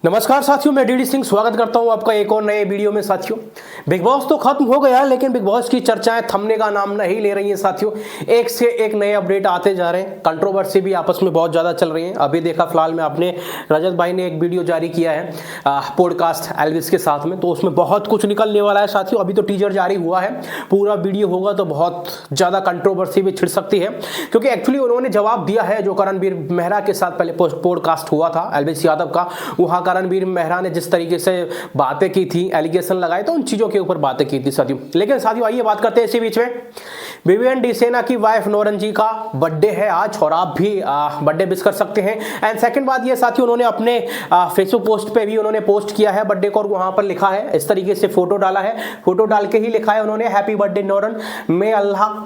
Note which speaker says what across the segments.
Speaker 1: नमस्कार साथियों, मैं डीडी सिंह स्वागत करता हूं आपका एक और नए वीडियो में। साथियों, बिग बॉस तो खत्म हो गया, लेकिन बिग बॉस की चर्चाएं थमने का नाम नहीं ले रही हैं। साथियों, एक से एक नए अपडेट आते जा रहे हैं। कंट्रोवर्सी भी आपस में बहुत ज़्यादा चल रही है। अभी देखा फिलहाल में आपने रजत भाई ने एक वीडियो जारी किया है पॉडकास्ट एल्विस के साथ में, तो उसमें बहुत कुछ निकलने वाला है। साथियों, अभी तो टीजर जारी हुआ है, पूरा वीडियो होगा तो बहुत ज़्यादा कंट्रोवर्सी भी छिड़ सकती है, क्योंकि एक्चुअली उन्होंने जवाब दिया है जो करणवीर मेहरा के साथ पहले पॉडकास्ट हुआ था एल्विस यादव का। वहाँ करणवीर मेहरा ने जिस तरीके से बातें की थी, एलिगेशन लगाए, तो उन चीजों के ऊपर बातें की थी साथियों। लेकिन साथियों, आइए बात करते हैं इसी बीच में विवियन डिसेना की वाइफ नोरन जी का बर्थडे है आज, और आप भी बर्थडे विश कर सकते हैं। एंड सेकंड बात ये साथियों, उन्होंने अपने फेसबुक पोस्ट पे भी उन्होंने पोस्ट किया है बर्थडे को, और वहां पर लिखा है इस तरीके से, फोटो डाला है, फोटो डाल के ही लिखा है उन्होंने, हैप्पी बर्थडे नोरन, may Allah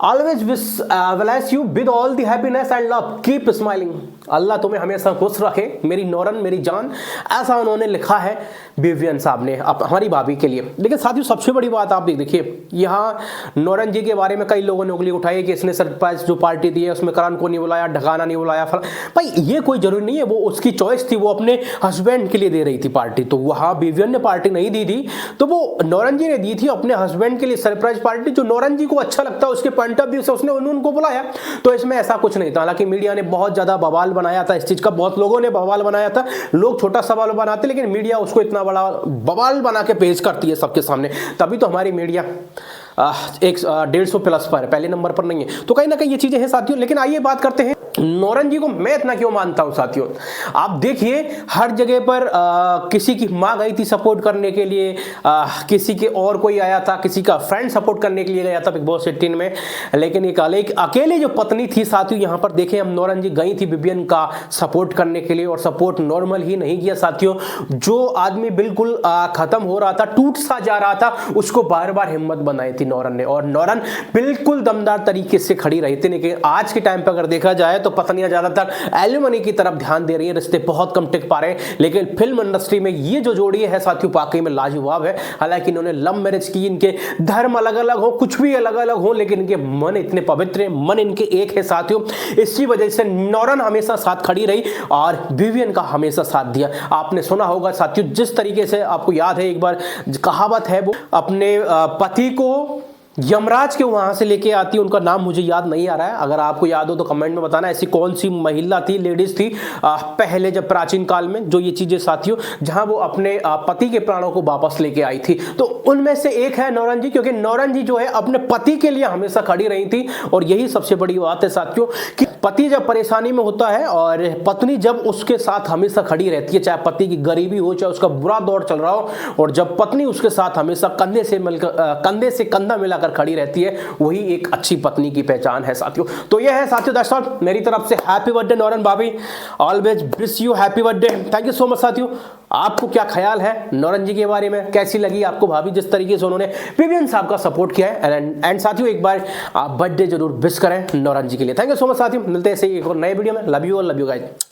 Speaker 1: always bless you with all the happiness and love, keep smiling। अल्लाह तुम्हें हमेशा खुश रखे मेरी नोरन, मेरी जान, ऐसा उन्होंने लिखा है विवियन साहब ने हमारी भाभी के लिए। लेकिन साथियों, सबसे बड़ी बात आप देखिए, यहाँ नोरन जी के बारे में कई लोगों ने उंगली उठाई कि इसने सरप्राइज जो पार्टी दी है उसमें करण को नहीं बुलाया, ढकाना नहीं बुलाया। भाई ये कोई जरूरी नहीं है, वो उसकी चॉइस थी, वो अपने हस्बैंड के लिए दे रही थी पार्टी, तो वहाँ विवियन ने पार्टी नहीं दी थी, तो वो नोरन जी ने दी थी अपने हस्बैंड के लिए सरप्राइज पार्टी, जो नोरन जी को अच्छा लगता है उसके पॉइंट ऑफ व्यू से उसने उनको बुलाया। तो इसमें ऐसा कुछ नहीं था। हालांकि मीडिया ने बहुत ज्यादा बवाल बनाया था इस चीज का, बहुत लोगों ने बवाल बनाया था। लोग छोटा सवाल बनाते, लेकिन मीडिया उसको इतना बड़ा बवाल बना के पेश करती है सबके सामने, तभी तो हमारी मीडिया 150 प्लस पर है, पहले नंबर पर नहीं है। तो कहीं ना कहीं ये चीजें हैं साथियों। लेकिन आइए बात करते हैं नोरन जी को मैं इतना क्यों मानता हूं साथियों। आप देखिए, हर जगह पर किसी की मां गई थी सपोर्ट करने के लिए, किसी के और कोई आया था, किसी का फ्रेंड सपोर्ट करने के लिए गया था बिग बॉस 18 में, लेकिन एक अकेले जो पत्नी थी साथियों, यहां पर देखें हम, नोरन जी गई थी विवियन का सपोर्ट करने के लिए, और सपोर्ट नॉर्मल ही नहीं किया साथियों। जो आदमी बिल्कुल खत्म हो रहा था, टूट सा जा रहा था, उसको बार बार हिम्मत बनाई थी नोरन ने, और नोरन बिल्कुल दमदार तरीके से खड़ी रही थी। लेकिन आज के टाइम पर अगर देखा जाए तो पत्नियां ज्यादातर एलिमनी की तरफ ध्यान दे रही है, रिश्ते बहुत कम टिक पा रहे हैं। लेकिन फिल्म इंडस्ट्री में ये जो जोड़ी है साथियों, वाकई में लाजवाब है। हालांकि इन्होंने लव मैरिज की, इनके धर्म अलग अलग हो, कुछ भी अलग अलग हो, लेकिन इनके मन इतने पवित्र हैं, मन इनके एक है साथियों। इसी वजह से नोरन हमेशा साथ खड़ी रही और विवियन का हमेशा साथ दिया। आपने सुना होगा साथियों, जिस तरीके से आपको याद है, एक बार कहावत है, वो अपने पति को यमराज के वहां से लेके आती है, उनका नाम मुझे याद नहीं आ रहा है, अगर आपको याद हो तो कमेंट में बताना। ऐसी कौन सी महिला थी, लेडीज थी पहले जब प्राचीन काल में, जो ये चीजें साथियों, जहां वो अपने पति के प्राणों को वापस लेके आई थी, तो उनमें से एक है नोरन जी। क्योंकि नोरन जी जो है अपने पति के लिए हमेशा खड़ी रही थी, और यही सबसे बड़ी बात है साथियों, कि पति जब परेशानी में होता है और पत्नी जब उसके साथ हमेशा खड़ी रहती है, चाहे पति की गरीबी हो, चाहे उसका बुरा दौर चल रहा हो, और जब पत्नी उसके साथ हमेशा कंधे से कंधा मिला खड़ी रहती है, वही एक अच्छी पत्नी की पहचान है साथियों। तो ये है साथियों, दैट्स ऑल मेरी तरफ से। हैप्पी बर्थडे नोरन भाभी, always wish you happy birthday. Thank you so much साथियों। आपको क्या ख्याल है नोरन जी के बारे में, कैसी लगी आपको भाभी जिस तरीके से उन्होंने विवियन साहब का सपोर्ट किया है। एंड साथियों, एक बार आप बर्थडे जरूर विश करें नोरन जी के लिए। थैंक यू सो मच साथियों, मिलते हैं ऐसे एक और नए वीडियो में। लव यू और लव यू गाइस।